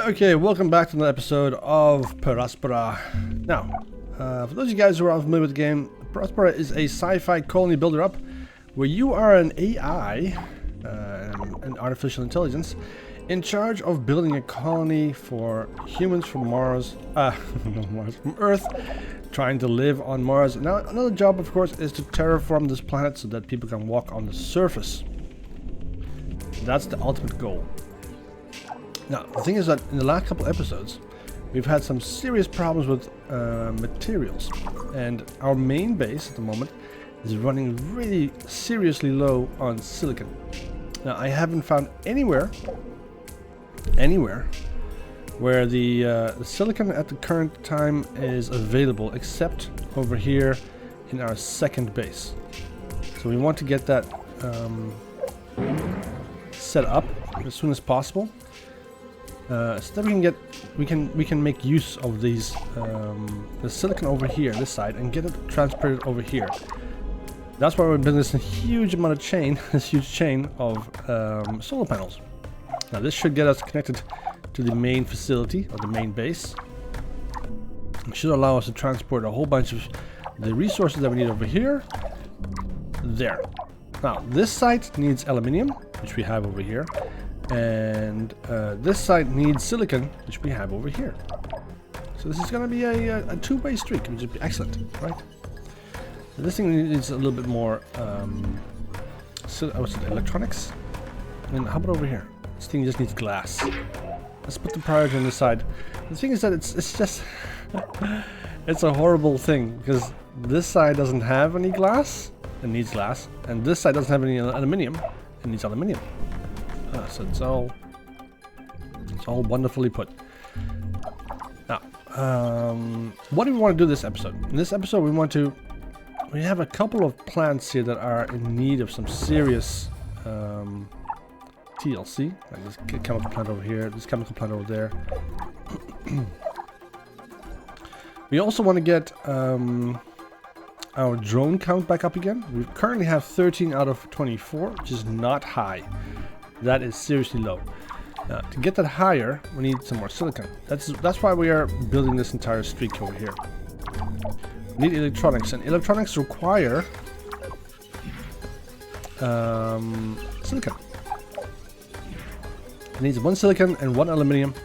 Okay, welcome back to another episode of Aspera. Now, for those of you guys who are unfamiliar with the game, Aspera is a sci-fi colony builder-up where you are an AI, an artificial intelligence, in charge of building a colony for humans from Mars, from Earth, trying to live on Mars. Now, another job, of course, is to terraform this planet so that people can walk on the surface. That's the ultimate goal. Now, the thing is that in the last couple episodes, we've had some serious problems with materials. And our main base at the moment is running really seriously low on silicon. Now, I haven't found anywhere where the silicon at the current time is available, except over here in our second base. So we want to get that set up as soon as possible. So that we can make use of these the silicon over here, this side, and get it transported over here. That's why we're building this huge amount of chain, this huge chain of solar panels. Now this should get us connected to the main facility or the main base. It should allow us to transport a whole bunch of the resources that we need over here. There. Now this site needs aluminium, which we have over here. And this side needs silicon, which we have over here. So this is going to be a two-way street, which would be excellent, right? So this thing needs a little bit more electronics. And how about over here? This thing just needs glass. Let's put the priority on this side. The thing is that it's just it's a horrible thing because this side doesn't have any glass. It needs glass, and this side doesn't have any aluminium. It needs aluminium. So it's all wonderfully put. Now, what do we want to do this episode? In this episode, we have a couple of plants here that are in need of some serious TLC. Like this chemical plant over here, this chemical plant over there. We also want to get our drone count back up again. We currently have 13 out of 24, which is not high. That is seriously low. To get that higher, we need some more silicon. That's why we are building this entire streak over here. We need electronics, and electronics require silicon. It needs one silicon and one aluminium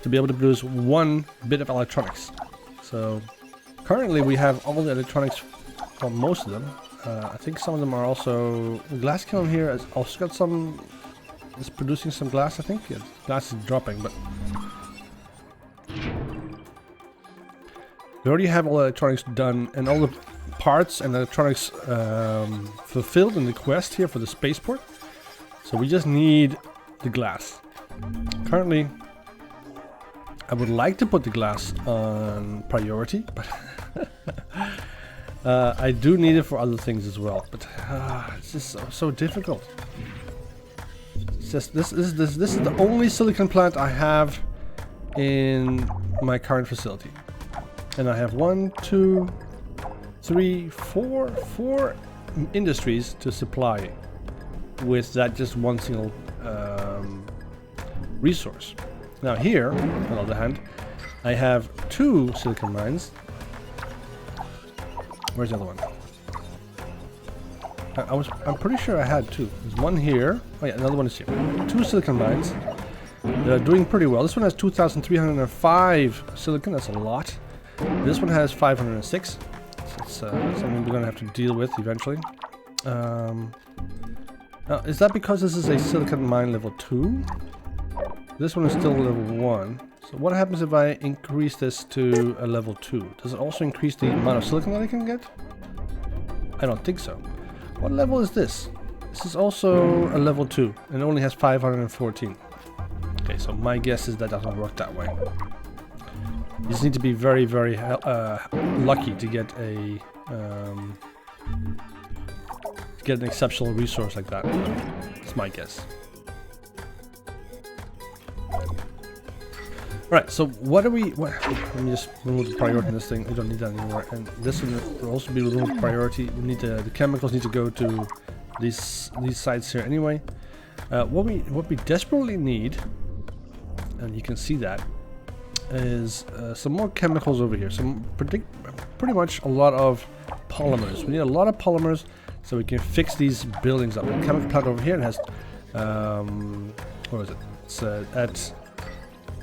to be able to produce one bit of electronics. So currently we have all the electronics, well, most of them. I think some of them are also... The glass kiln here has also got some... It's producing some glass, I think. Yeah, glass is dropping, but we already have all the electronics done and all the parts and electronics fulfilled in the quest here for the spaceport. So we just need the glass. Currently, I would like to put the glass on priority, but I do need it for other things as well. But it's just so difficult. This is the only silicon plant I have in my current facility, and I have 1, 2, 3, 4 industries to supply with that just one single resource. Now here, on the other hand, I have 2 silicon mines. Where's the other one? I'm pretty sure I had 2. There's one here. Oh yeah, another one is here. 2 silicon mines. They're doing pretty well. This one has 2,305 silicon. That's a lot. This one has 506. It's something we're gonna have to deal with eventually. Now, is that because this is a silicon mine level 2? This one is still level 1. So what happens if I increase this to a level 2? Does it also increase the amount of silicon that I can get? I don't think so. What level is this? This is also a level 2 and it only has 514. Okay, so my guess is that doesn't work that way. You just need to be very, very lucky to get an exceptional resource like that. That's my guess. Alright, so what do we... let me just remove the priority on this thing. We don't need that anymore. And this will also be removed priority. We need the chemicals need to go to these sites here anyway. What we desperately need and you can see that, is some more chemicals over here. Pretty much a lot of polymers. We need a lot of polymers so we can fix these buildings up. The chemical plant over here, it has, what is it? It's at,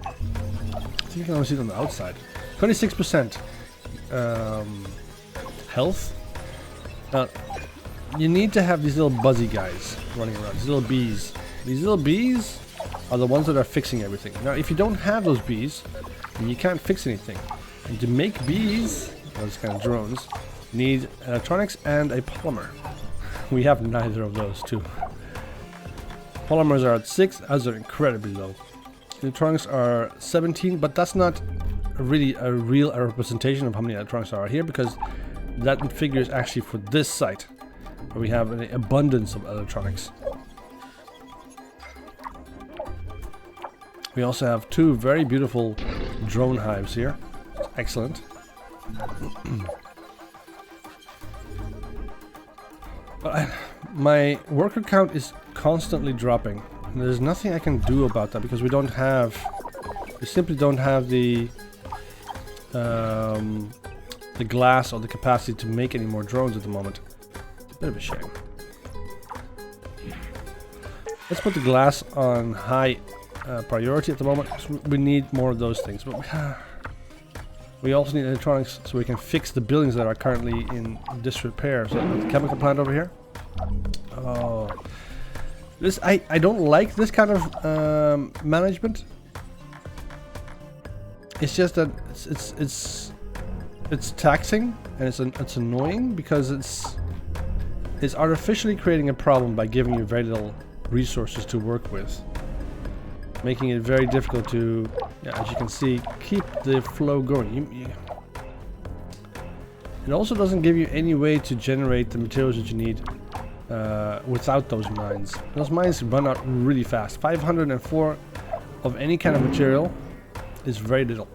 I think you can only see it on the outside. 26% health. Now, you need to have these little buzzy guys running around, these little bees. These little bees are the ones that are fixing everything. Now, if you don't have those bees, then you can't fix anything. And to make bees, those kind of drones, you need electronics and a polymer. We have neither of those too. Polymers are at 6, others are incredibly low. Electronics are 17, but that's not really a real representation of how many electronics are here, because that figure is actually for this site, where we have an abundance of electronics. We also have 2 very beautiful drone hives here. Excellent. But my worker count is constantly dropping. And there's nothing I can do about that because we simply don't have the glass or the capacity to make any more drones at the moment. Bit of a shame. Let's put the glass on high priority at the moment, because we need more of those things. But we also need electronics so we can fix the buildings that are currently in disrepair. So the chemical plant over here. Oh, this I don't like this kind of management. It's just that it's taxing, and it's annoying because it's artificially creating a problem by giving you very little resources to work with, making it very difficult to, as you can see, keep the flow going. It also doesn't give you any way to generate the materials that you need without those mines. Those mines run out really fast. 504 of any kind of material is very little.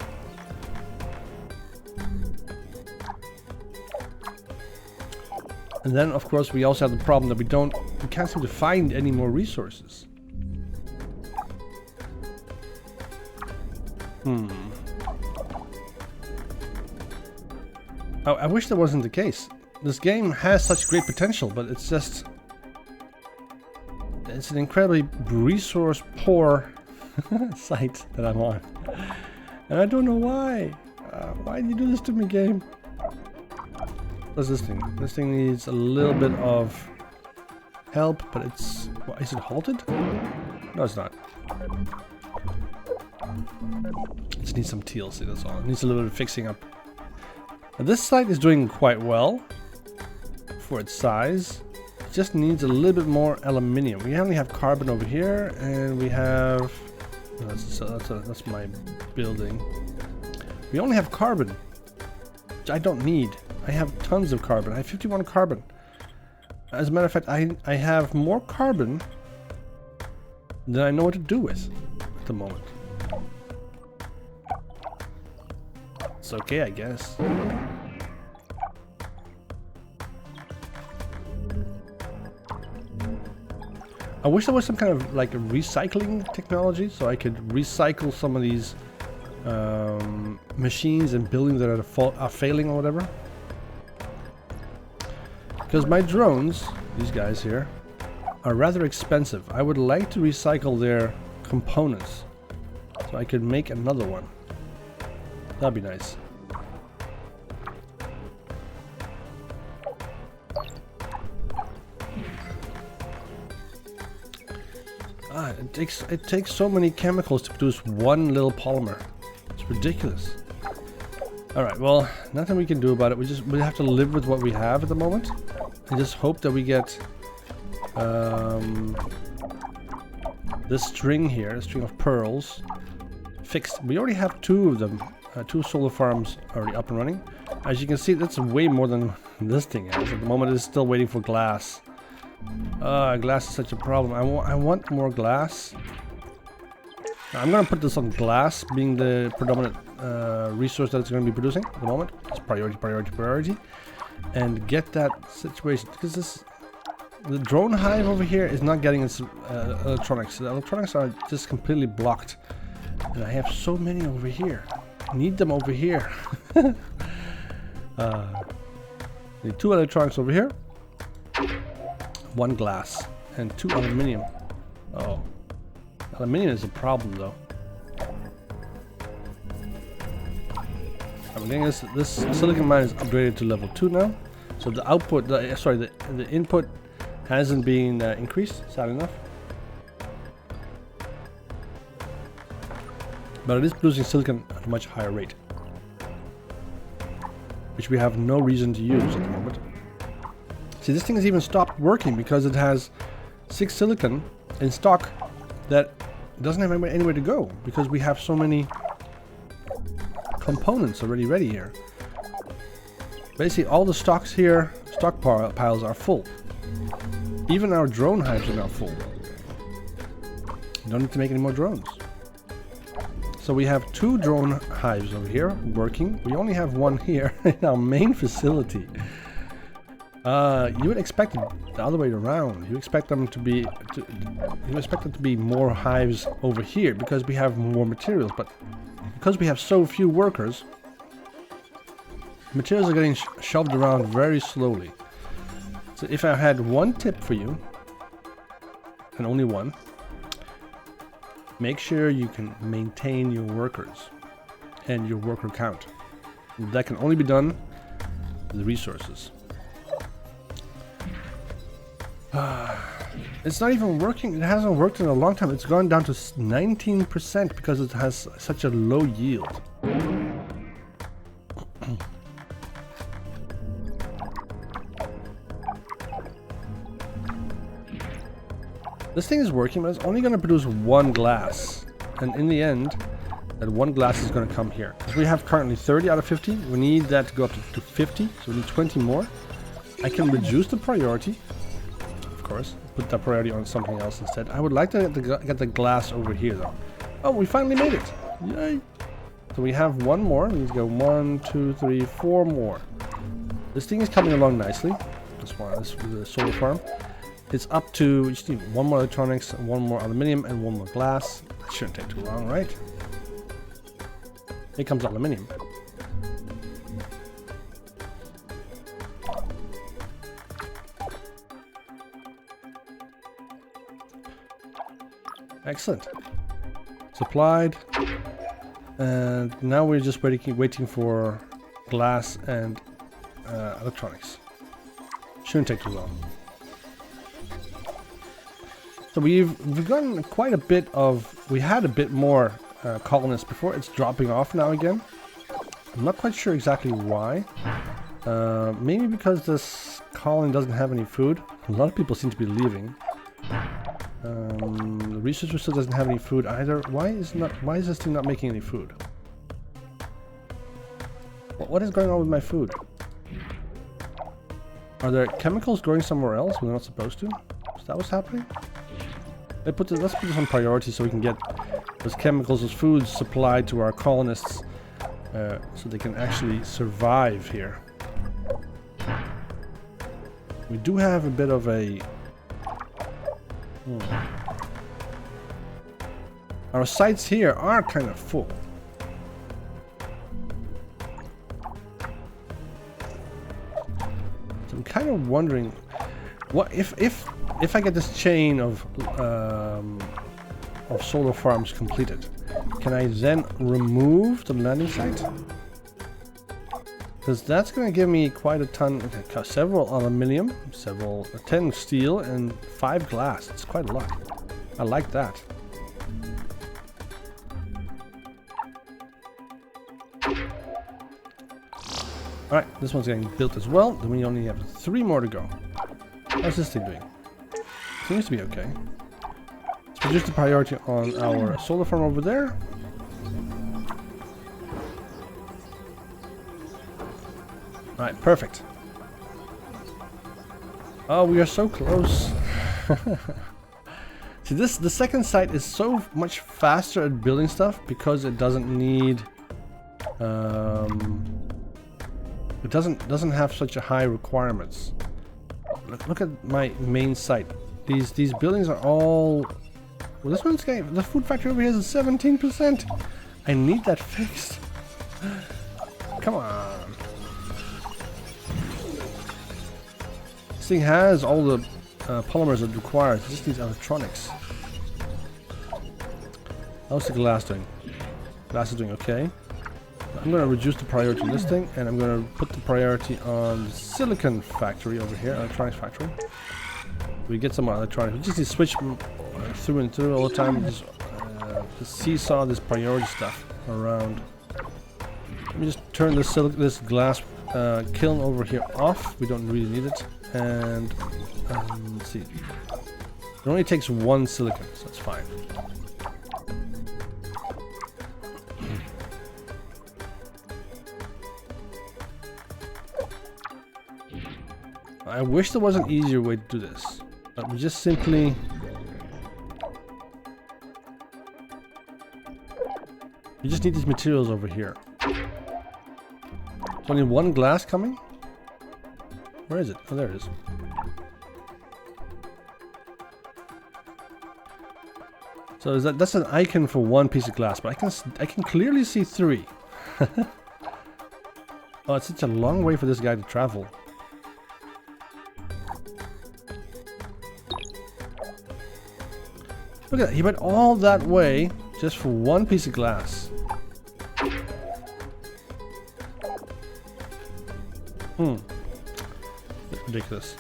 And then, of course, we also have the problem that we can't seem to find any more resources. I wish that wasn't the case. This game has such great potential, but it's an incredibly resource poor site that I'm on. And I don't know why. Why do you do this to me, game? What's this thing? This thing needs a little bit of help, but it's... What, is it halted? No, it's not. It just needs some TLC, that's all. It needs a little bit of fixing up. Now, this site is doing quite well for its size. It just needs a little bit more aluminium. We only have carbon over here, and we have... That's my building. We only have carbon, which I don't need. I have tons of carbon. I have 51 carbon. As a matter of fact, I have more carbon than I know what to do with at the moment. It's okay, I guess. I wish there was some kind of like a recycling technology, so I could recycle some of these machines and buildings that are failing or whatever. Because my drones, these guys here, are rather expensive. I would like to recycle their components so I could make another one. That'd be nice. It takes so many chemicals to produce one little polymer. It's ridiculous. Alright, well, nothing we can do about it. We have to live with what we have at the moment. And just hope that we get this string here, a string of pearls, fixed. We already have 2 of them. 2 solar farms already up and running. As you can see, that's way more than this thing has. At the moment, it's still waiting for glass. Glass is such a problem. I want more glass. I'm gonna put this on glass, being the predominant resource that it's gonna be producing at the moment. It's priority, priority, priority. And get that situation, because the drone hive over here is not getting its electronics. The electronics are just completely blocked. And I have so many over here. I need them over here. Need 2 electronics over here. 1 glass. And 2 aluminium. Oh. Aluminium is a problem though. I'm getting this silicon mine is upgraded to level 2 now. So the output, the input hasn't been increased, sad enough. But it is producing silicon at a much higher rate, which we have no reason to use at the moment. See, this thing has even stopped working because it has 6 silicon in stock that doesn't have anywhere to go because we have so many components already ready here. Basically, all the stocks here, stockpiles are full. Even our drone hives are now full. We don't need to make any more drones. So we have 2 drone hives over here working. We only have 1 here in our main facility. You would expect it the other way around. You expect them to be, you expect there to be more hives over here because we have more materials. But because we have so few workers, materials are getting shoved around very slowly. So if I had one tip for you, and only one, make sure you can maintain your workers and your worker count. That can only be done with the resources. It's not even working. It hasn't worked in a long time. It's gone down to 19% because it has such a low yield. This thing is working, but it's only going to produce 1 glass. And in the end, that 1 glass is going to come here. Because we have currently 30 out of 50. We need that to go up to 50. So we need 20 more. I can reduce the priority. Of course. Put that priority on something else instead. I would like to get the glass over here, though. Oh, we finally made it. Yay. So we have 1 more. We need to go 1, 2, 3, 4 more. This thing is coming along nicely. This one, this is the solar farm. It's up to, you just need 1 more electronics, 1 more aluminium, and 1 more glass. It shouldn't take too long, right? Here comes aluminium. Excellent. Supplied. And now we're just waiting for glass and electronics. Shouldn't take too long. So we've gotten quite a bit of, we had a bit more colonists before. It's dropping off now again. I'm not quite sure exactly why. Maybe because this colony doesn't have any food. A lot of people seem to be leaving. The researcher still doesn't have any food either. Why is this thing not making any food? What is going on with my food? Are there chemicals growing somewhere else when they're not supposed to? Is that what's happening? Let's put this on priority so we can get those chemicals, those foods supplied to our colonists so they can actually survive here. We do have a bit of a... Our sites here are kind of full. So I'm kind of wondering, what if I get this chain of solar farms completed, can I then remove the landing site? Because that's going to give me quite a ton, several aluminium, 10 steel, and 5 glass. It's quite a lot. I like that. Alright, this one's getting built as well. Then we only have 3 more to go. How's this thing doing? Seems to be okay. Let's reduce the priority on our solar farm over there. Alright, perfect. Oh, we are so close. See, the second site is so much faster at building stuff because it doesn't need it doesn't have such a high requirements. Look at my main site. These buildings are all Well, this one's getting, the food factory over here is 17%. I need that fixed. Come on. This thing has all the polymers it requires. It just needs electronics. How's the glass doing? Glass is doing okay. I'm going to reduce the priority on this thing, and I'm going to put the priority on the silicon factory over here, electronics factory. We get some more electronics. We just need to switch through and through all the time. Just seesaw this priority stuff around. Let me just turn this glass kiln over here off. We don't really need it. And let's see. It only takes one silicon, so that's fine. I wish there was an easier way to do this. But we just simply... You just need these materials over here. There's only one glass coming? Where is it? Oh, there it is. So is that's an icon for one piece of glass, but I can clearly see 3. Oh, it's such a long way for this guy to travel. Look at that, he went all that way just for one piece of glass. Ridiculous.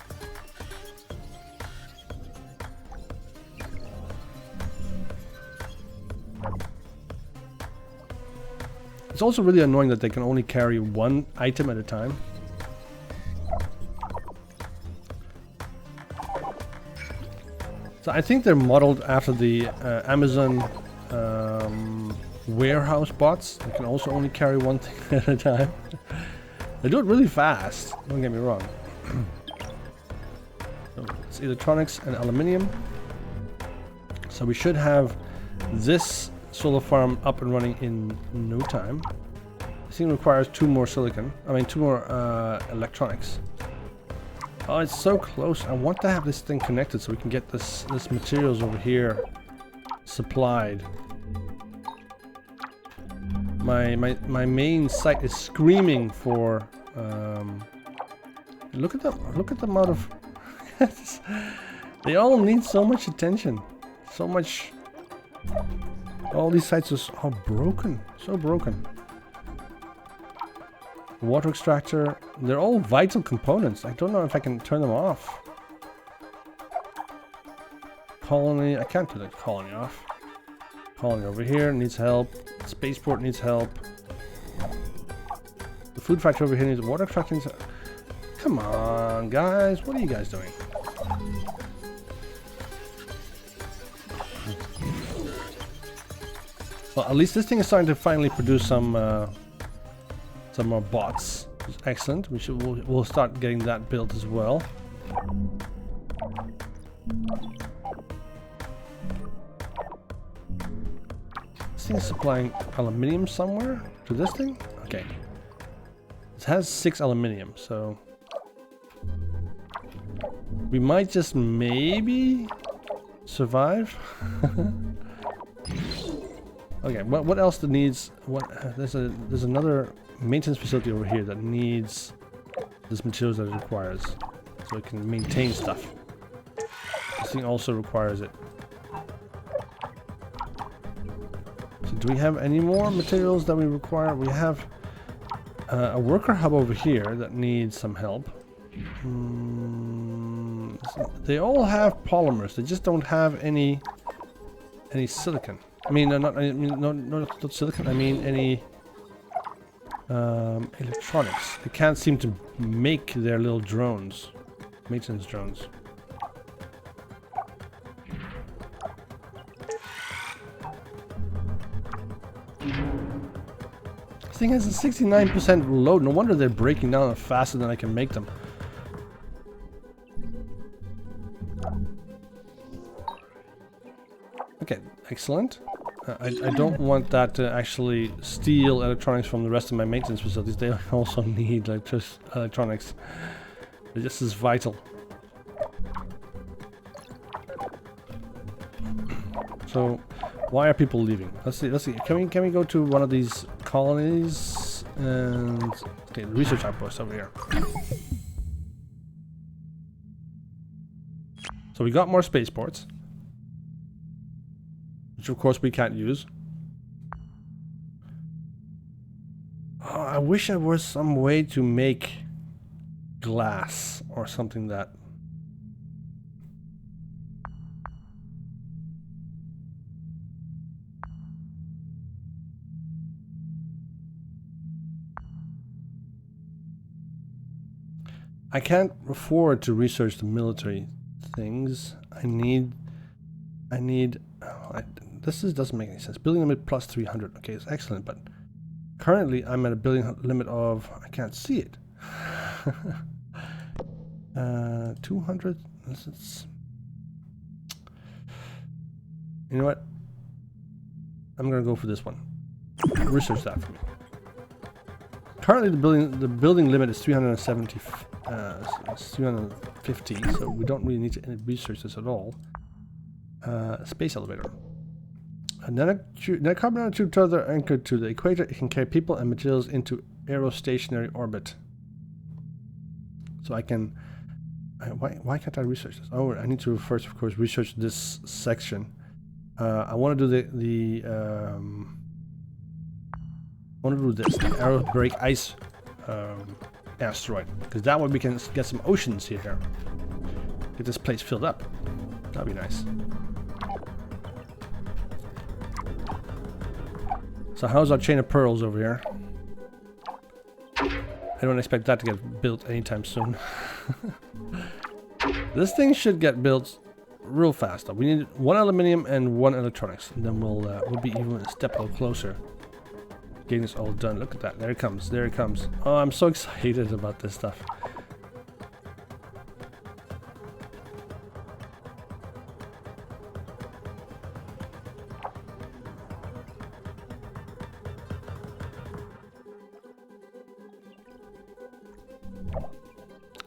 It's also really annoying that they can only carry one item at a time. So I think they're modeled after the Amazon warehouse bots. They can also only carry one thing at a time. They do it really fast, don't get me wrong. So it's electronics and aluminium. So we should have this solar farm up and running in no time. This thing requires 2 more silicon. I mean 2 more electronics. Oh, it's so close. I want to have this thing connected so we can get this materials over here supplied. My main site is screaming for look at the amount of they all need so much attention. So much. All these sites are so broken. So broken. Water extractor, they're all vital components. I don't know if I can turn them off. Colony, I can't turn the colony off. Colony over here needs help. Spaceport needs help. The food factory over here needs water extraction. Come on, guys, what are you guys doing? Well, at least this thing is starting to finally produce some more bots. Excellent. We'll start getting that built as well. This thing is supplying aluminium somewhere to this thing. Okay. It has 6 aluminium, so we might just maybe survive. Okay, what else needs? There's another maintenance facility over here that needs this materials that it requires, so it can maintain stuff. This thing also requires it. So do we have any more materials that we require? We have a worker hub over here that needs some help. They all have polymers. They just don't have any silicon. I mean, not silicon. I mean any electronics. They can't seem to make their little drones, maintenance drones. This thing has a 69% load. No wonder they're breaking down faster than I can make them. Okay, excellent. I don't want that to actually steal electronics from the rest of my maintenance facilities. They also need electronics. They're just as vital. So, why are people leaving? Let's see. Let's see. Can we go to one of these colonies and okay, research outpost over here. So we got more spaceports, which of course we can't use. Oh, I wish there was some way to make glass or something that. I can't afford to research the military things. Doesn't make any sense. Building limit plus 300. Okay, it's excellent, but currently I'm at a building limit of, I can't see it. 200. You know what? I'm gonna go for this one. Research that for me. Currently the building limit is 370. 350, so we don't really need to research this at all. Space elevator. A carbon nanotube tether anchored to the equator. It can carry people and materials into aerostationary orbit. So I can. Why can't I research this? Oh, I need to first, of course, research this section. I want to do the aero break ice. Asteroid, because that way we can get some oceans here. Get this place filled up. That'd be nice. So how's our chain of pearls over here? I don't expect that to get built anytime soon. This thing should get built real fast though. We need 1 aluminium and 1 electronics, and then we'll be even a step closer. Getting this all done. Look at that. There it comes. There it comes. Oh, I'm so excited about this stuff.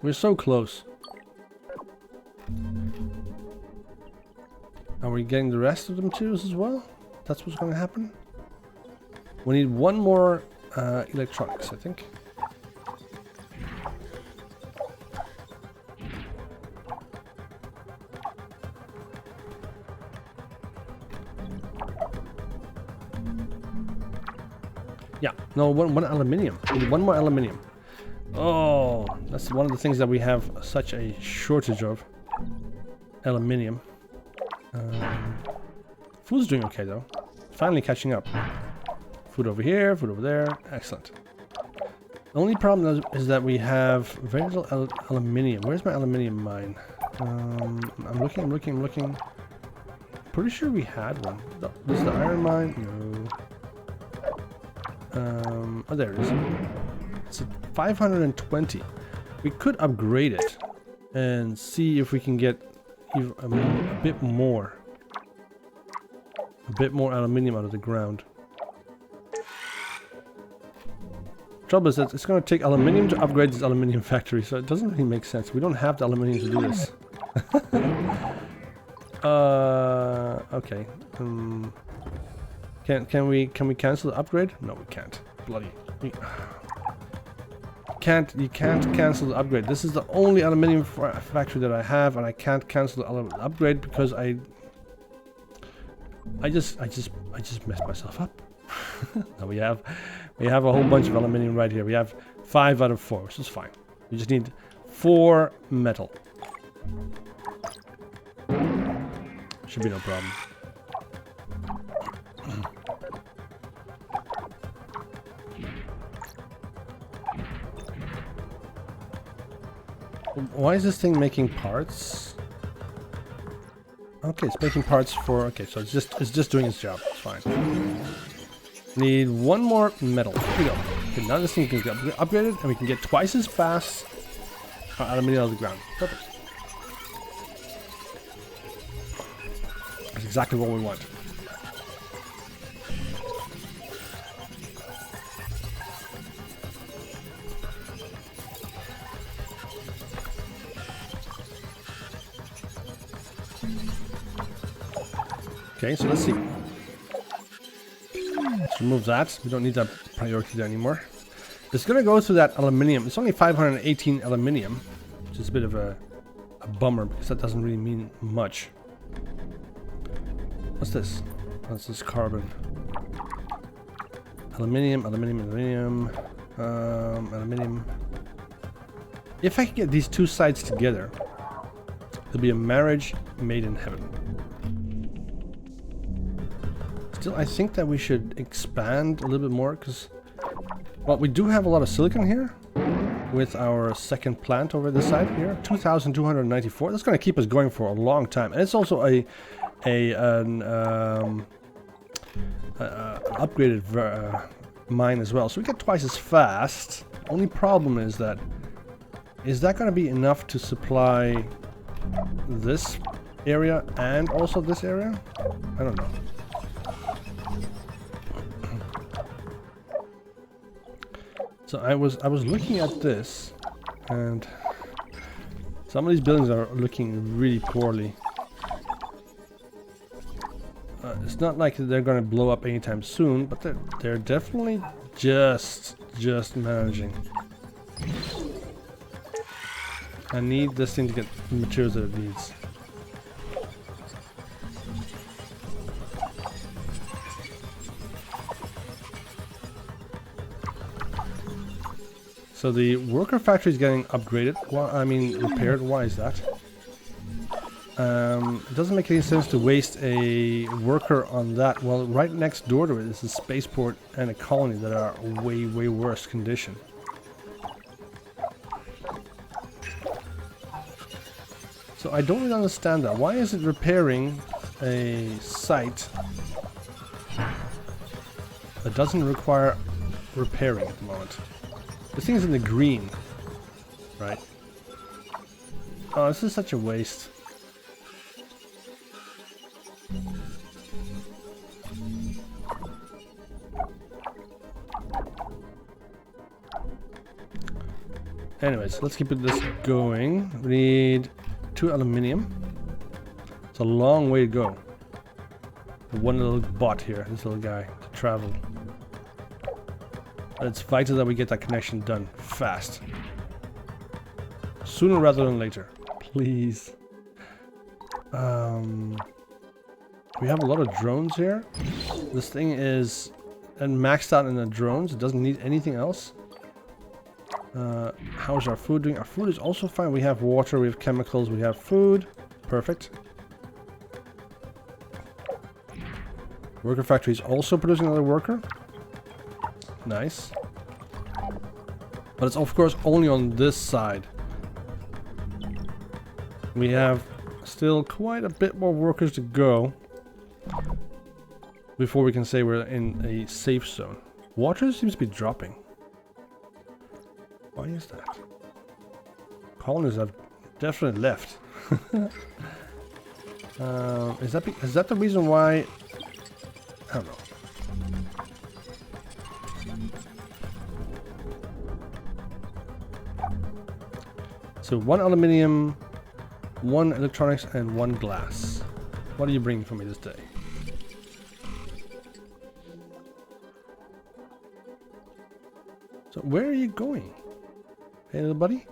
We're so close. Are we getting the rest of the materials as well? That's what's going to happen? We need 1 more electronics, I think. Yeah, no, one aluminium. We need 1 more aluminium. Oh, that's one of the things that we have such a shortage of. Aluminium. Food's doing okay though. Finally catching up. Food over here, food over there. Excellent. The only problem is that we have very little aluminium. Where's my aluminium mine? I'm looking. Pretty sure we had one. This is the iron mine? No. Oh, there it is. It's at 520. We could upgrade it and see if we can get a bit more aluminium out of the ground. Trouble is that it's going to take aluminium to upgrade this aluminium factory, so it doesn't really make sense. We don't have the aluminium to do this. Okay. Can we cancel the upgrade? No, we can't. Bloody. You can't cancel the upgrade. This is the only aluminium factory that I have, and I can't cancel the upgrade because I just messed myself up. Now we have a whole bunch of aluminium right here. We have 5 out of 4, which is fine. We just need 4 metal. Should be no problem. Why is this thing making parts? Okay, it's making parts for. Okay, so it's just doing its job. It's fine. Need 1 more metal. Here we go. Okay, now this thing can get upgraded, and we can get twice as fast aluminium out of the ground. Perfect. That's exactly what we want. Okay, so let's see. Let's remove that. We don't need that priority there anymore. It's gonna go through that aluminium. It's only 518 aluminium, which is a bit of a bummer because that doesn't really mean much. What's this? What's this carbon? Aluminium, aluminium, aluminium, aluminium. If I can get these two sides together, it'll be a marriage made in heaven. Still, I think that we should expand a little bit more because, well, we do have a lot of silicon here with our second plant over this side here. 2,294. That's going to keep us going for a long time, and it's also an upgraded mine as well, so we get twice as fast. Only problem is that going to be enough to supply this area and also this area? I don't know. So I was looking at this, and some of these buildings are looking really poorly. It's not like they're going to blow up anytime soon, but they're definitely just managing. I need this thing to get the materials that it needs. So the worker factory is getting upgraded. Well, I mean repaired. Why is that? It doesn't make any sense to waste a worker on that. Well, right next door to it is a spaceport and a colony that are way worse condition. So I don't really understand that. Why is it repairing a site that doesn't require repairing at the moment? This thing is in the green, right? Oh, this is such a waste. Anyways, let's keep this going. We need 2 aluminium. It's a long way to go. One little bot here, this little guy, to travel. But it's vital that we get that connection done fast. Sooner rather than later. Please. We have a lot of drones here. This thing is maxed out in the drones. It doesn't need anything else. How's our food doing? Our food is also fine. We have water, we have chemicals, we have food. Perfect. Worker factory is also producing another worker. Nice. But it's of course only on this side. We have still quite a bit more workers to go before we can say we're in a safe zone. Water seems to be dropping. Why is that? Colonists have definitely left. Is that the reason why? I don't know. So 1 aluminium, 1 electronics, and 1 glass. What are you bringing for me this day? So where are you going? Hey little buddy?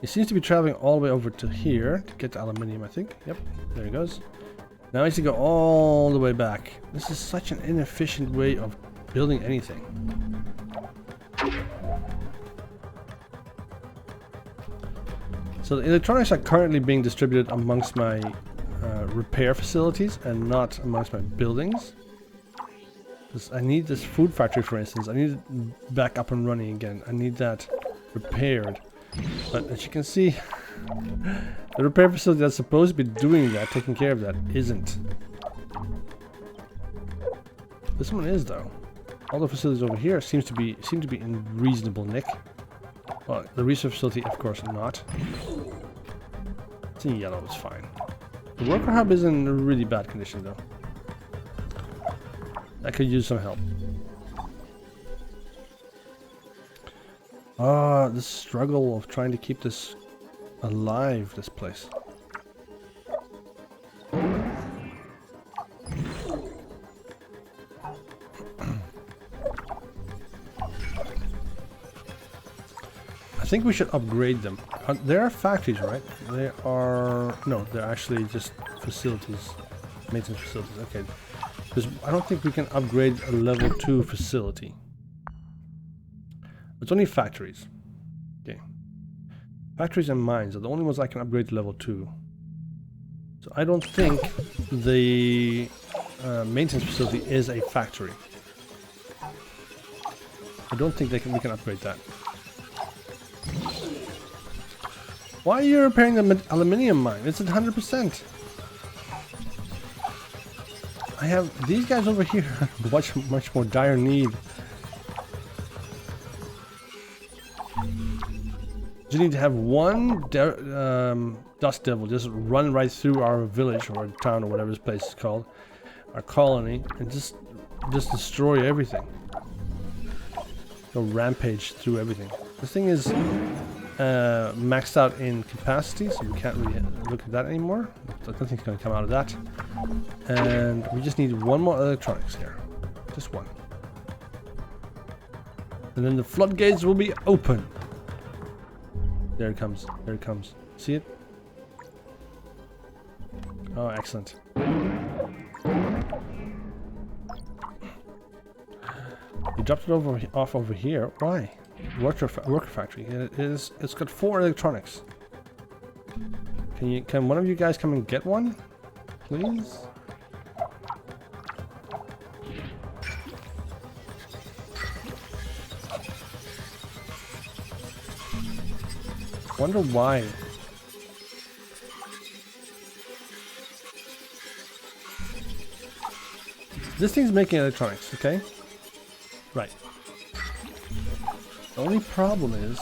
He seems to be traveling all the way over to here to get the aluminium, I think. Yep, there he goes. Now he needs to go all the way back. This is such an inefficient way of building anything. So the electronics are currently being distributed amongst my repair facilities and not amongst my buildings. I need this food factory, for instance. I need it back up and running again. I need that repaired. But as you can see, the repair facility that's supposed to be doing that, taking care of that, isn't. This one is, though. All the facilities over here seem to be in reasonable nick. Well, the research facility, of course, not. It's in yellow, it's fine. The worker hub is in a really bad condition, though. I could use some help. Ah, the struggle of trying to keep this alive, this place. think we should upgrade them. They are factories, right? They are... No, they're actually just facilities. Maintenance facilities, okay. Because I don't think we can upgrade a level 2 facility. It's only factories. Okay. Factories and mines are the only ones I can upgrade to level 2. So I don't think the maintenance facility is a factory. I don't think we can upgrade that. Why are you repairing the aluminium mine? It's at 100%. I have these guys over here much more dire need. You need to have one dust devil just run right through our village or town or whatever this place is called, our colony, and just destroy everything. Go rampage through everything. This thing is maxed out in capacity, so we can't really look at that anymore. Nothing's going to come out of that. And we just need one more electronics here. Just one. And then the floodgates will be open. There it comes. There it comes. See it? Oh, excellent. You dropped it off over here. Why? Worker factory. It's got 4 electronics. Can one of you guys come and get one, please? Wonder why. This thing's making electronics, okay? Right. The only problem is...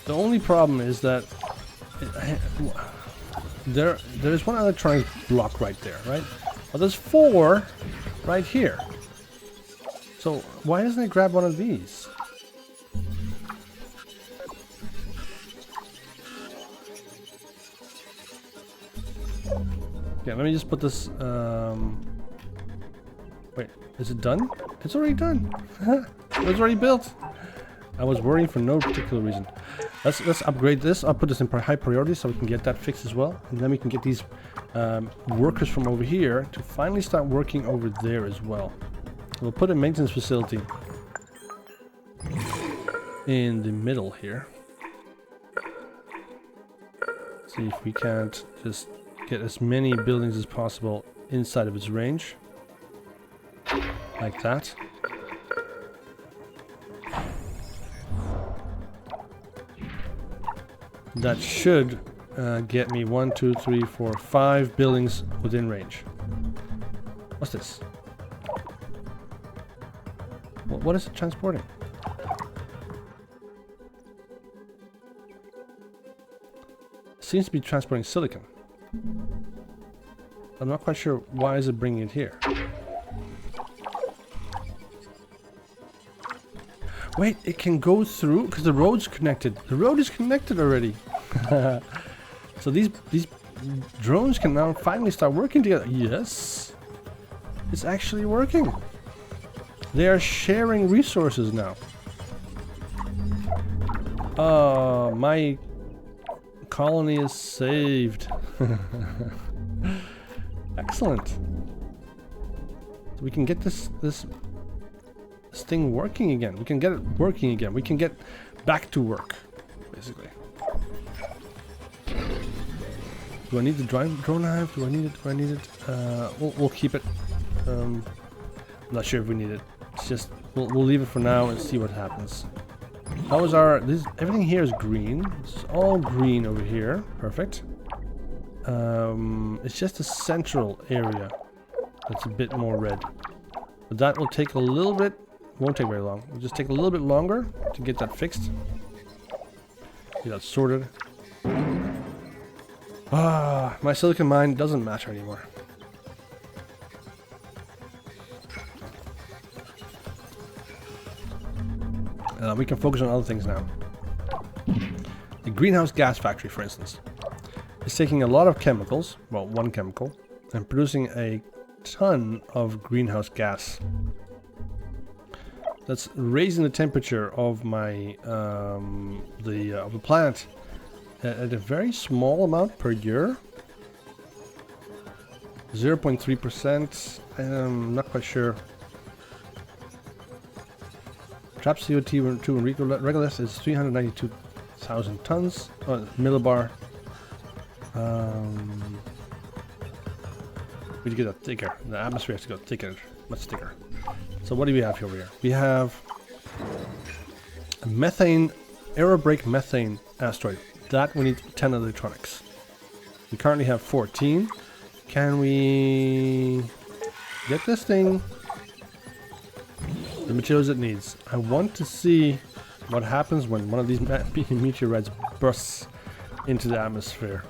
The only problem is that... There's one electronic block right there, right? Well, there's 4 right here. So why doesn't it grab one of these? Okay, let me just put this. Wait, is it done? It's already done. It was already built. I was worrying for no particular reason. Let's upgrade this. I'll put this in high priority so we can get that fixed as well, and then we can get these workers from over here to finally start working over there as well. We'll put a maintenance facility in the middle here. See if we can't just get as many buildings as possible inside of its range, like that. That should get me 1, 2, 3, 4, 5 buildings within range. What's this? What is it transporting? Seems to be transporting silicon. I'm not quite sure why is it bringing it here. Wait, it can go through because the road's connected. The road is connected already. So these drones can now finally start working together. Yes, it's actually working. They are sharing resources now. My colony is saved. Excellent. So we can get this thing working again. We can get it working again. We can get back to work, basically. Do I need the drone hive? Do I need it? Do I need it? We'll keep it. I'm not sure if we need it. It's just we'll leave it for now and see what happens. How is our everything here is green. It's all green over here. Perfect. It's just the central area that's a bit more red. But that will take a little bit. Won't take very long. It'll just take a little bit longer to get that fixed. Get that sorted. My silicon mine doesn't matter anymore. We can focus on other things now. The greenhouse gas factory, for instance. is taking a lot of chemicals, well, one chemical, and producing a ton of greenhouse gas. That's raising the temperature of my of the planet at a very small amount per year. 0.3%. I'm not quite sure. Trapped CO2 and regolith is 392,000 tons. Oh, millibar. We get that thicker. The atmosphere has to go thicker, much thicker. So what do we have here over here? We have a methane, aerobrake methane asteroid. That we need 10 electronics. We currently have 14. Can we get this thing the materials it needs? I want to see what happens when one of these meteorites bursts into the atmosphere.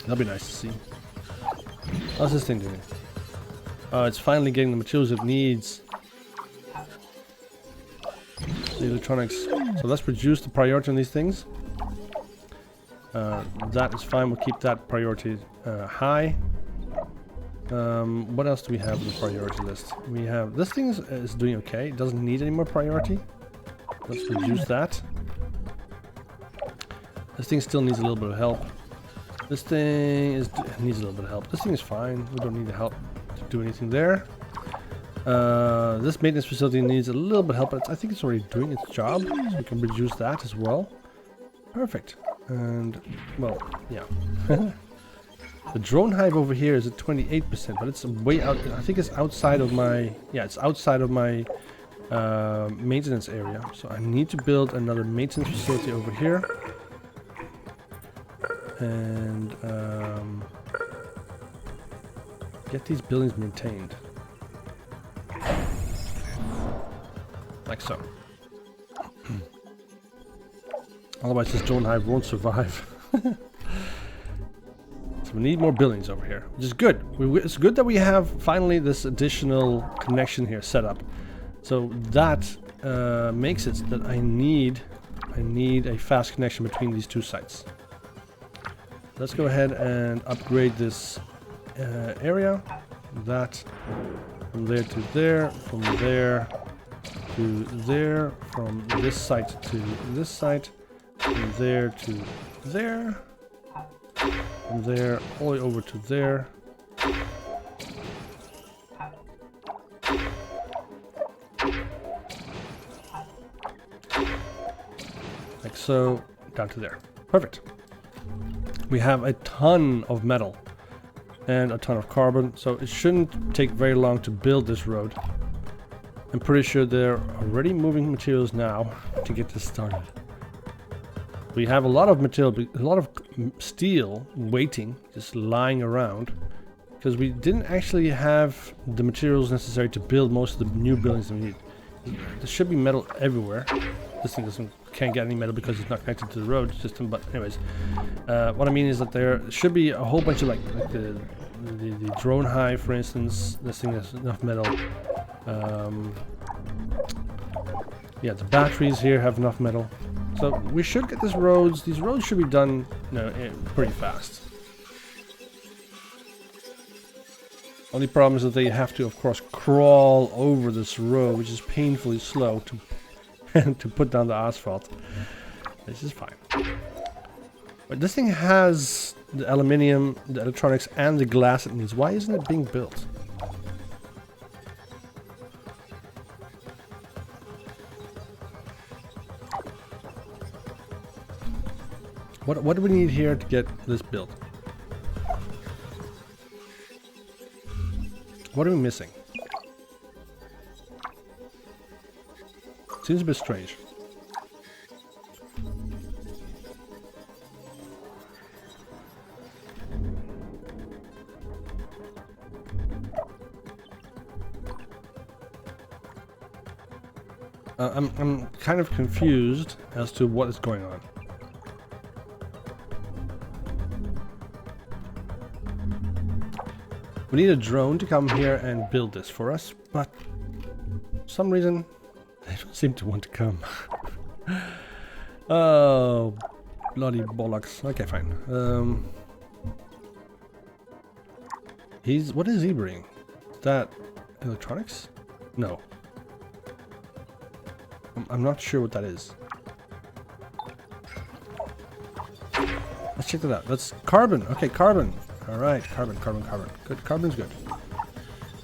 That'll be nice to see. How's this thing doing? Oh, it's finally getting the materials it needs. The electronics. So let's reduce the priority on these things. That is fine. We'll keep that priority high. What else do we have on the priority list? We have this thing is doing okay. It doesn't need any more priority. Let's reduce that. This thing still needs a little bit of help. This thing needs a little bit of help. This thing is fine. We don't need the help to do anything there. This maintenance facility needs a little bit of help, but I think it's already doing its job. So we can reduce that as well. Perfect. And, well, yeah. The drone hive over here is at 28%, but it's way out. I think it's outside of my, yeah, it's outside of my maintenance area. So I need to build another maintenance facility over here. And get these buildings maintained. Like so. Otherwise this drone hive won't survive. So we need more buildings over here, which is good. It's good that we have finally this additional connection here set up. So that makes it that I need a fast connection between these two sites. Let's go ahead and upgrade this area. That from there to there, from there to there, from this site to this site, from there to there, from there all the way over to there. Like so, down to there. Perfect. We have a ton of metal and a ton of carbon, so it shouldn't take very long to build this road. I'm pretty sure they're already moving materials now to get this started. We have a lot of material, a lot of steel waiting, just lying around, because we didn't actually have the materials necessary to build most of the new buildings that we need. There should be metal everywhere. This thing can't get any metal because it's not connected to the road system, but anyways. What I mean is that there should be a whole bunch of like the drone hive, for instance. This thing has enough metal. Yeah, the batteries here have enough metal. So we should get these roads should be done, pretty fast. Only problem is that they have to, of course, crawl over this road, which is painfully slow to put down the asphalt. This is fine. But this thing has the aluminium, the electronics, and the glass it needs. Why isn't it being built? What do we need here to get this built? What are we missing? Seems a bit strange. I'm kind of confused as to what is going on. We need a drone to come here and build this for us, but for some reason they don't seem to want to come. Oh Bloody bollocks. Okay, fine. What is he bringing? Is that electronics? No. I'm not sure what that is. Let's check that out. That's carbon. Okay, carbon. Alright, carbon. Good. Carbon's good.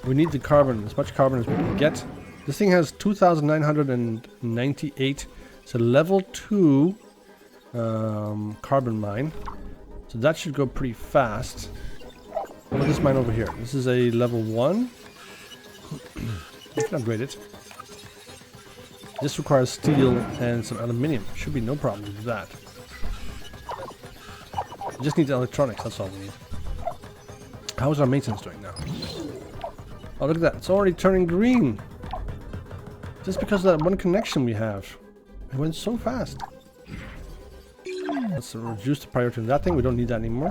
We need the carbon, as much carbon as we can get. This thing has 2,998. It's a level 2 carbon mine. So that should go pretty fast. What about this mine over here? This is a level 1. We can upgrade it. This requires steel and some aluminium. Should be no problem with that. We just need the electronics, that's all we need. How is our maintenance doing now? Oh, look at that. It's already turning green. Just because of that one connection we have. It went so fast. Let's reduce the priority on that thing. We don't need that anymore.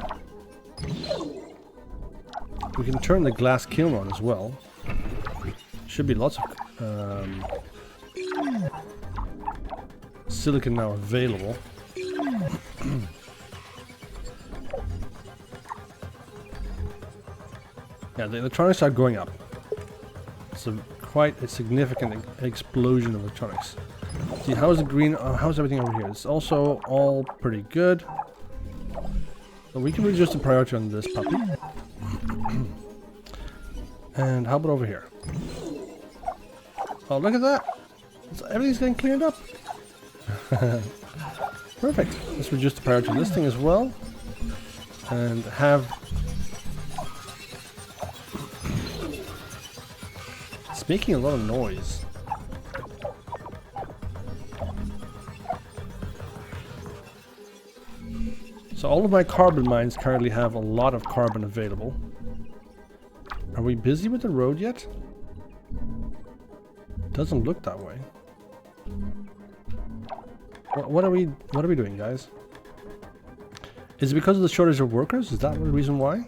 We can turn the glass kiln on as well. Should be lots of silicon now available. Yeah, the electronics are going up. It's quite a significant explosion of electronics. See, how is the green? How's everything over here? It's also all pretty good. So we can reduce the priority on this puppy. And how about over here? Oh, look at that! Everything's getting cleaned up. Perfect. Let's reduce the priority on this thing as well. And have... It's making a lot of noise. So all of my carbon mines currently have a lot of carbon available. Are we busy with the road yet? Doesn't look that way. What are we doing, guys? Is it because of the shortage of workers? Is that the reason why?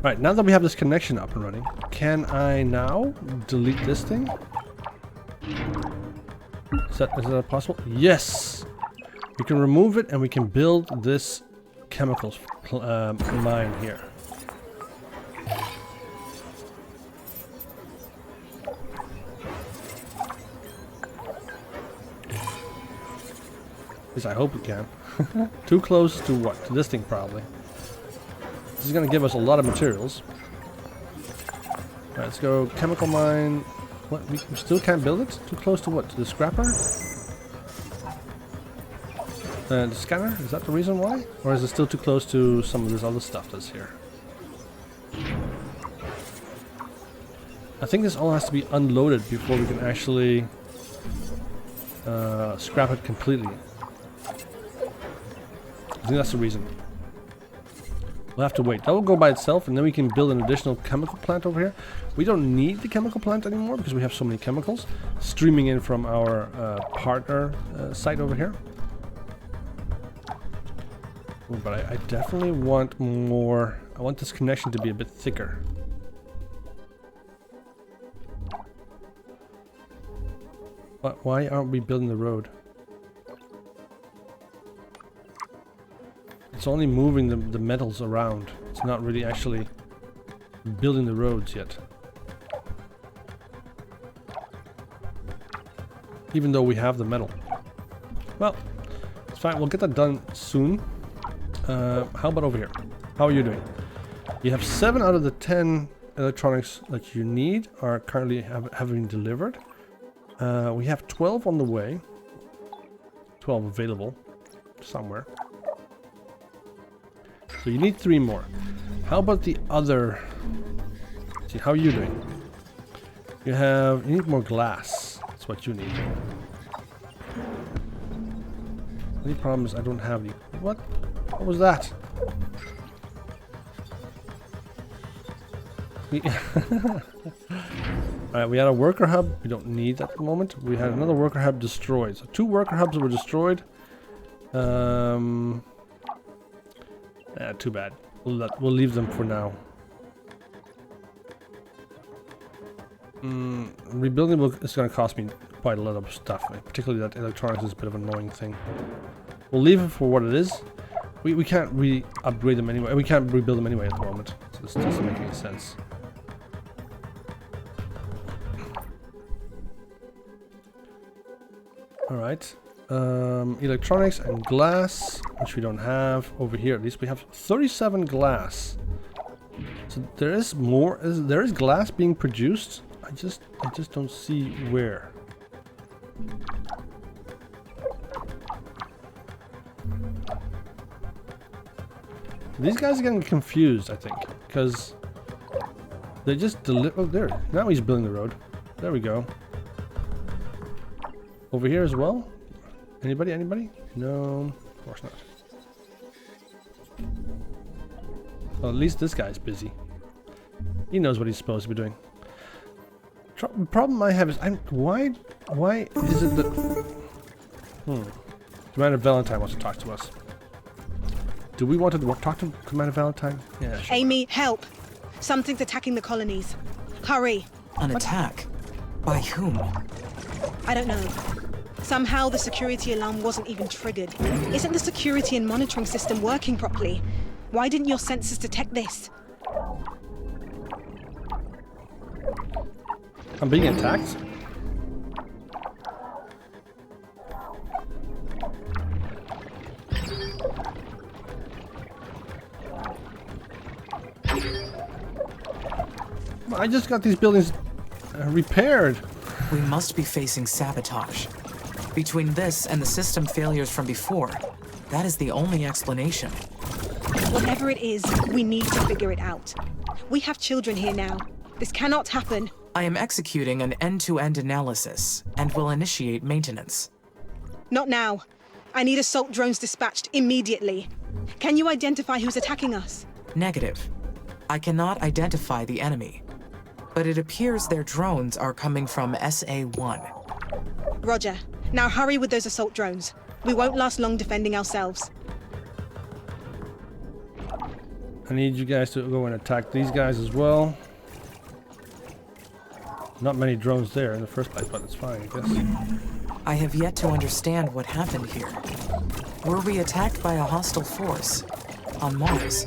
Right, now that we have this connection up and running, can I now delete this thing? Is that possible? Yes! We can remove it and we can build this chemicals mine here. At least I hope we can. Too close to what? To this thing probably. This is going to give us a lot of materials. Alright, let's go chemical mine. What? We still can't build it? Too close to what? To the scrapper? The scanner? Is that the reason why? Or is it still too close to some of this other stuff that's here? I think this all has to be unloaded before we can actually scrap it completely. I think that's the reason. We'll have to wait. That will go by itself, and then we can build an additional chemical plant over here. We don't need the chemical plant anymore because we have so many chemicals streaming in from our partner site over here. But I definitely want more. I want this connection to be a bit thicker. But why aren't we building the road? It's only moving the metals around. It's not really actually building the roads yet. Even though we have the metal. Well, it's fine. We'll get that done soon. How about over here? How are you doing? You have 7 out of the 10 electronics that you need are currently having delivered. We have 12 on the way. 12 available somewhere. So you need 3 more. How about the other? See, how are you doing? You need more glass. That's what you need. Any problems? I don't have any. What? What was that? Alright, we had a worker hub. We don't need that at the moment. We had another worker hub destroyed. So 2 worker hubs were destroyed. Too bad. We'll leave them for now. Rebuilding is going to cost me quite a lot of stuff. Particularly that electronics is a bit of an annoying thing. We'll leave it for what it is. We can't re-upgrade them anyway. We can't rebuild them anyway at the moment. So this doesn't make any sense. Alright. Electronics and glass, which we don't have. Over here at least we have 37 glass. So there is more. There is glass being produced. I just don't see where. These guys are getting confused, I think, because they just deliver. Oh, there. Now he's building the road. There we go. Over here as well. Anybody? Anybody? No, of course not. Well, at least this guy's busy. He knows what he's supposed to be doing. The problem I have is why is it that Commander Valentine wants to talk to us? Do we want to talk to Commander Valentine? Yeah, sure. Amy, help! Something's attacking the colonies. Hurry! An attack? By whom? I don't know. Somehow the security alarm wasn't even triggered. Isn't the security and monitoring system working properly? Why didn't your sensors detect this? I'm being attacked? I just got these buildings repaired. We must be facing sabotage. Between this and the system failures from before, that is the only explanation. Whatever it is, we need to figure it out. We have children here now. This cannot happen. I am executing an end-to-end analysis and will initiate maintenance. Not now. I need assault drones dispatched immediately. Can you identify who's attacking us? Negative. I cannot identify the enemy, but it appears their drones are coming from SA-1. Roger. Now hurry with those assault drones. We won't last long defending ourselves. I need you guys to go and attack these guys as well. Not many drones there in the first place, but it's fine, I guess. I have yet to understand what happened here. Were we attacked by a hostile force on Mars?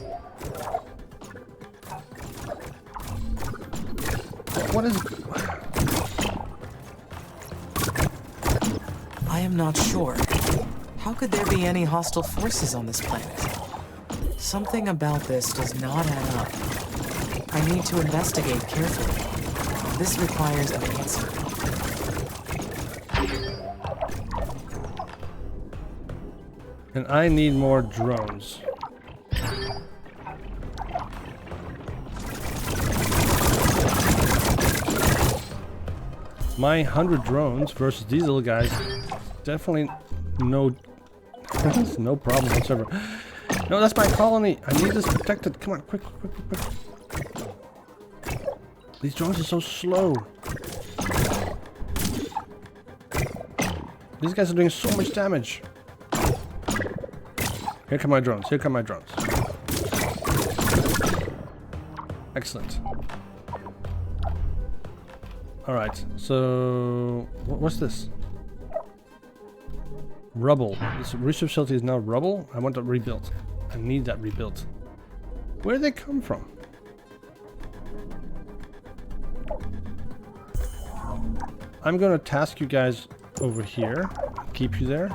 What is... I am not sure. How could there be any hostile forces on this planet? Something about this does not add up. I need to investigate carefully. This requires an answer. And I need more drones. My 100 drones versus these little guys, definitely no problem whatsoever. No, that's my colony. I need this protected. Come on, quick. These drones are so slow. These guys are doing so much damage. Here come my drones. Excellent. Alright, so... what's this? Rubble. This research facility is now rubble. I want that rebuilt. I need that rebuilt. Where did they come from? I'm gonna task you guys over here. Keep you there.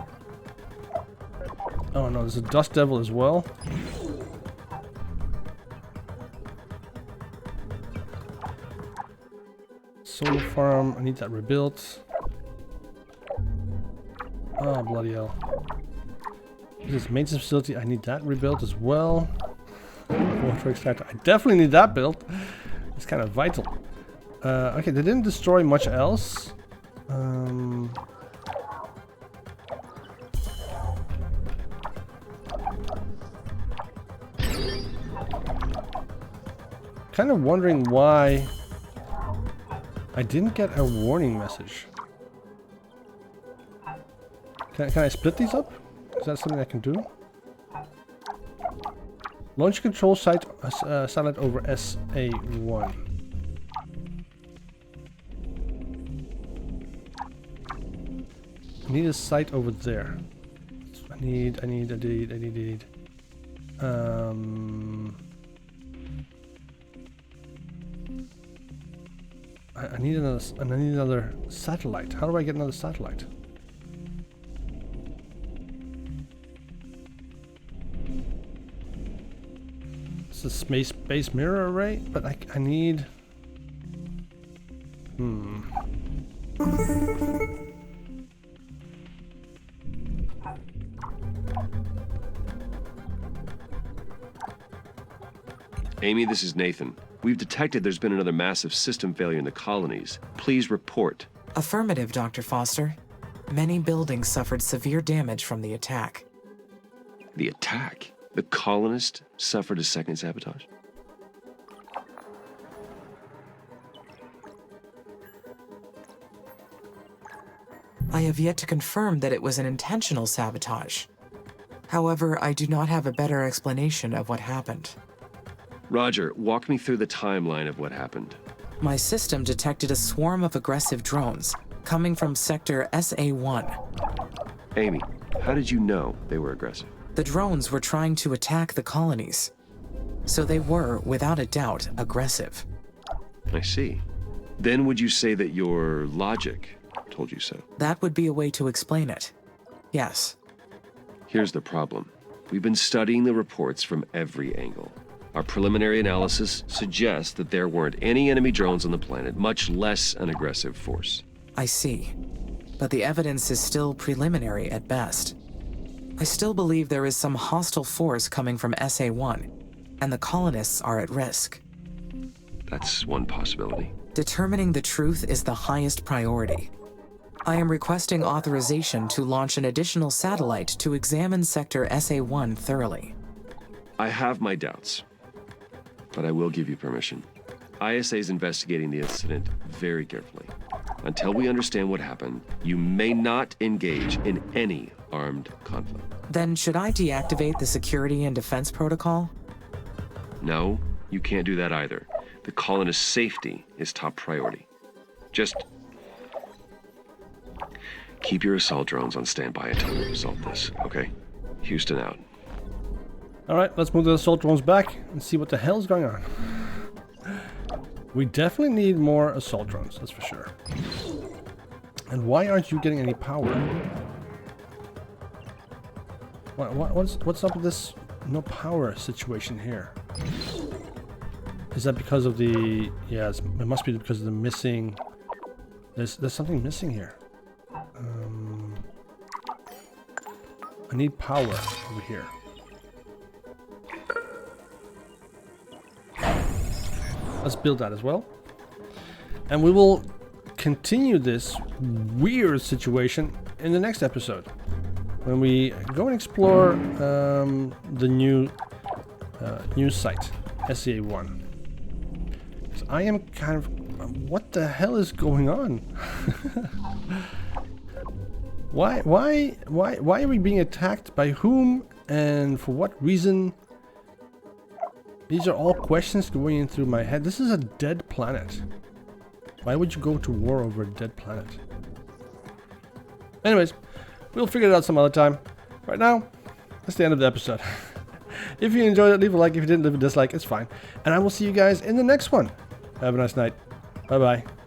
Oh no, there's a dust devil as well. Solar farm, I need that rebuilt. Oh, bloody hell. This maintenance facility, I need that rebuilt as well. Water extractor, I definitely need that built. It's kind of vital. Okay, they didn't destroy much else. Kind of wondering why I didn't get a warning message. Can I split these up? Is that something I can do? Launch control site satellite over SA-1. I need a site over there. I need. I need another satellite. How do I get another satellite? It's a space mirror array, but I need. Amy, this is Nathan. We've detected there's been another massive system failure in the colonies. Please report. Affirmative, Dr. Foster. Many buildings suffered severe damage from the attack. The attack? The colonists suffered a second sabotage? I have yet to confirm that it was an intentional sabotage. However, I do not have a better explanation of what happened. Roger, walk me through the timeline of what happened. My system detected a swarm of aggressive drones coming from sector SA1. Amy, how did you know they were aggressive? The drones were trying to attack the colonies, so they were, without a doubt, aggressive. I see. Then would you say that your logic told you so? That would be a way to explain it. Yes. Here's the problem. We've been studying the reports from every angle. Our preliminary analysis suggests that there weren't any enemy drones on the planet, much less an aggressive force. I see. But the evidence is still preliminary at best. I still believe there is some hostile force coming from SA1, and the colonists are at risk. That's one possibility. Determining the truth is the highest priority. I am requesting authorization to launch an additional satellite to examine Sector SA1 thoroughly. I have my doubts, but I will give you permission. ISA is investigating the incident very carefully. Until we understand what happened, you may not engage in any armed conflict. Then should I deactivate the security and defense protocol? No, you can't do that either. The colonists' safety is top priority. Just keep your assault drones on standby until we resolve this, okay? Houston out. Alright, let's move the assault drones back and see what the hell is going on. We definitely need more assault drones, that's for sure. And why aren't you getting any power? What's up with this no power situation here? Is that because of the... Yeah, it must be because of the missing... There's something missing here. I need power over here. Let's build that as well. And we will continue this weird situation in the next episode. When we go and explore the new site, SCA1. So I am kind of... What the hell is going on? Why are we being attacked? By whom? And for what reason? These are all questions going in through my head. This is a dead planet. Why would you go to war over a dead planet? Anyways, we'll figure it out some other time. Right now, that's the end of the episode. If you enjoyed it, leave a like. If you didn't, leave a dislike. It's fine. And I will see you guys in the next one. Have a nice night. Bye-bye.